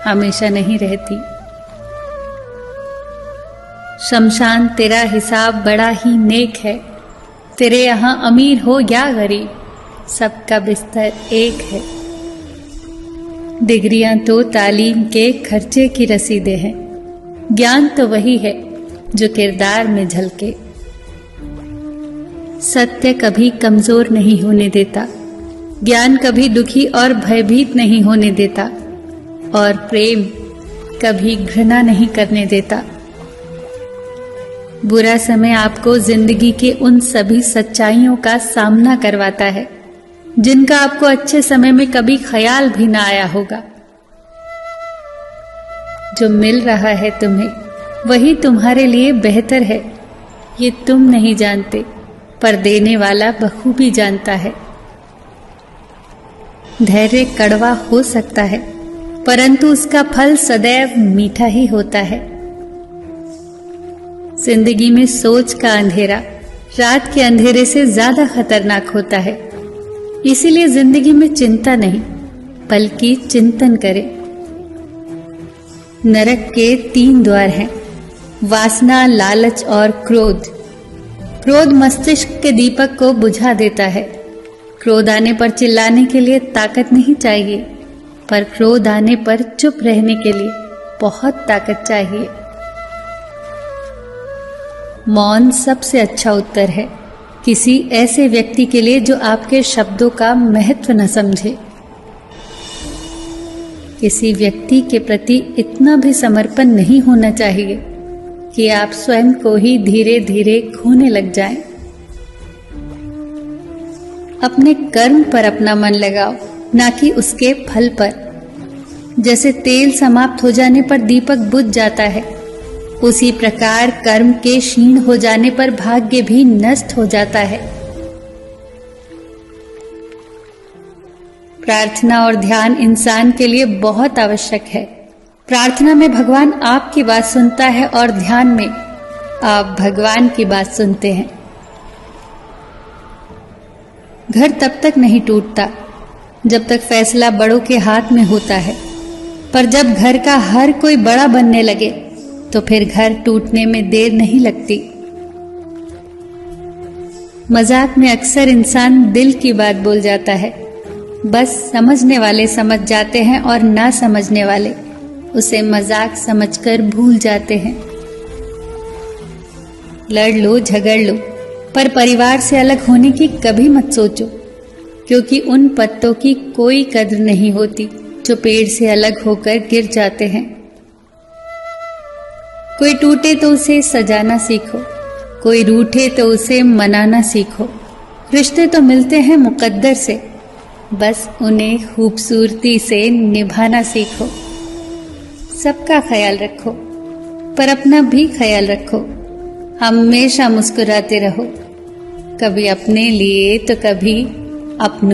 हमेशा नहीं रहती। शमशान तेरा हिसाब बड़ा ही नेक है, तेरे यहाँ अमीर हो या गरीब, सबका बिस्तर एक है। डिग्रियां तो तालीम के खर्चे की रसीदें हैं, ज्ञान तो वही है जो किरदार में झलके। सत्य कभी कमजोर नहीं होने देता, ज्ञान कभी दुखी और भयभीत नहीं होने देता, और प्रेम कभी घृणा नहीं करने देता। बुरा समय आपको जिंदगी के उन सभी सच्चाइयों का सामना करवाता है जिनका आपको अच्छे समय में कभी ख्याल भी ना आया होगा। जो मिल रहा है तुम्हें वही तुम्हारे लिए बेहतर है, ये तुम नहीं जानते, पर देने वाला बखूबी जानता है। धैर्य कड़वा हो सकता है, परंतु उसका फल सदैव मीठा ही होता है। जिंदगी में सोच का अंधेरा रात के अंधेरे से ज्यादा खतरनाक होता है, इसीलिए जिंदगी में चिंता नहीं बल्कि चिंतन करें। नरक के 3 द्वार हैं, वासना, लालच और क्रोध। क्रोध मस्तिष्क के दीपक को बुझा देता है। क्रोध आने पर चिल्लाने के लिए ताकत नहीं चाहिए, पर क्रोध आने पर चुप रहने के लिए बहुत ताकत चाहिए। मौन सबसे अच्छा उत्तर है किसी ऐसे व्यक्ति के लिए जो आपके शब्दों का महत्व न समझे। किसी व्यक्ति के प्रति इतना भी समर्पण नहीं होना चाहिए कि आप स्वयं को ही धीरे धीरे खोने लग जाएं। अपने कर्म पर अपना मन लगाओ, ना कि उसके फल पर। जैसे तेल समाप्त हो जाने पर दीपक बुझ जाता है, उसी प्रकार कर्म के क्षीण हो जाने पर भाग्य भी नष्ट हो जाता है। प्रार्थना और ध्यान इंसान के लिए बहुत आवश्यक है। प्रार्थना में भगवान आपकी बात सुनता है और ध्यान में आप भगवान की बात सुनते हैं। घर तब तक नहीं टूटता जब तक फैसला बड़ों के हाथ में होता है, पर जब घर का हर कोई बड़ा बनने लगे तो फिर घर टूटने में देर नहीं लगती। मजाक में अक्सर इंसान दिल की बात बोल जाता है, बस समझने वाले समझ जाते हैं और ना समझने वाले उसे मजाक समझकर भूल जाते हैं। लड़ लो, झगड़ लो, पर परिवार से अलग होने की कभी मत सोचो, क्योंकि उन पत्तों की कोई कद्र नहीं होती जो पेड़ से अलग होकर गिर जाते हैं। कोई टूटे तो उसे सजाना सीखो, कोई रूठे तो उसे मनाना सीखो। रिश्ते तो मिलते हैं मुकद्दर से, बस उन्हें खूबसूरती से निभाना सीखो। सबका ख्याल रखो, पर अपना भी ख्याल रखो। हमेशा मुस्कुराते रहो, कभी अपने लिए तो कभी अपनों